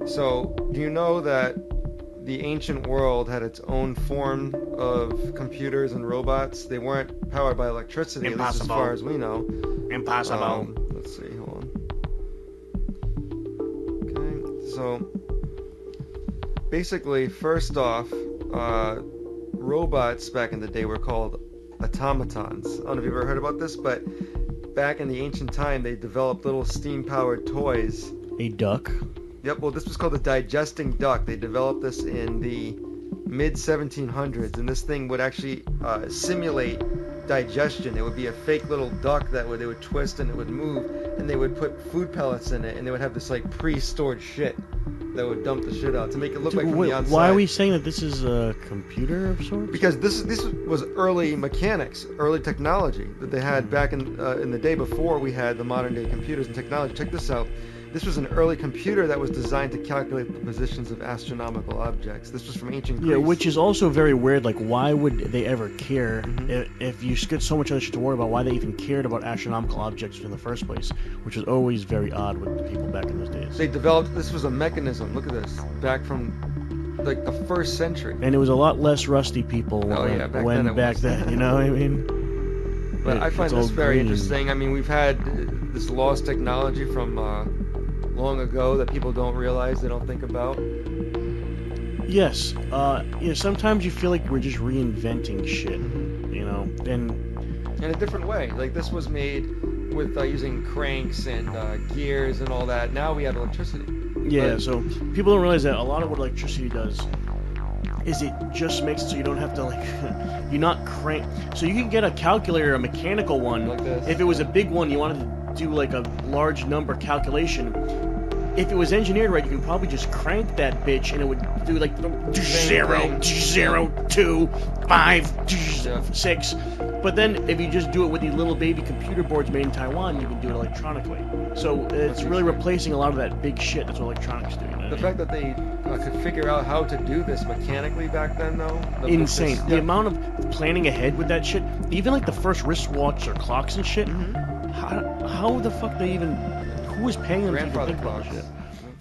So, do you know that the ancient world had its own form of computers and robots? They weren't powered by electricity, at least as far Impossible. as we know. Impossible. Let's see, hold on. Okay, so basically, first off, robots back in the day were called automatons. I don't know if you've ever heard about this, but back in the ancient time, they developed little steam-powered toys. A duck. Yep, well, this was called the digesting duck. They developed this in the mid 1700s, and this thing would actually simulate digestion. It would be a fake little duck that they would twist and it would move, and they would put food pellets in it, and they would have this like pre-stored shit that would dump the shit out to make it look like from the outside. Why are we saying that this is a computer of sorts? Because this was early mechanics, early technology that they had back in the day before we had the modern day computers and technology. Check this out. This was an early computer that was designed to calculate the positions of astronomical objects. This was from ancient Greece. Yeah, which is also very weird. Like, why would they ever care if you get so much other shit to worry about? Why they even cared about astronomical objects in the first place? Which was always very odd with the people back in those days. They developed. This was a mechanism. Look at this. Back from like the first century. And it was a lot less rusty people back then. You know what I mean? But I find this very interesting. I mean, we've had this lost technology from long ago that people don't realize, they don't think about. Yes. Sometimes you feel like we're just reinventing shit, you know, and in a different way. Like this was made with using cranks and gears and all that. Now we have electricity. Yeah, so people don't realize that a lot of what electricity does is it just makes it so you don't have to, like, you're not crank. So you can get a calculator, a mechanical one. Like this. If it was a big one, you wanted to do like a large number calculation. If it was engineered right, you can probably just crank that bitch and it would do like 0, 0, 2, 5, 6. But then if you just do it with these little baby computer boards made in Taiwan, you can do it electronically. So it's really replacing a lot of that big shit. That's what electronics do. The fact that they could figure out how to do this mechanically back then, though, insane. The amount of planning ahead with that shit. Even like the first wristwatch or clocks and shit. How the fuck they even? Who was paying them to think about shit?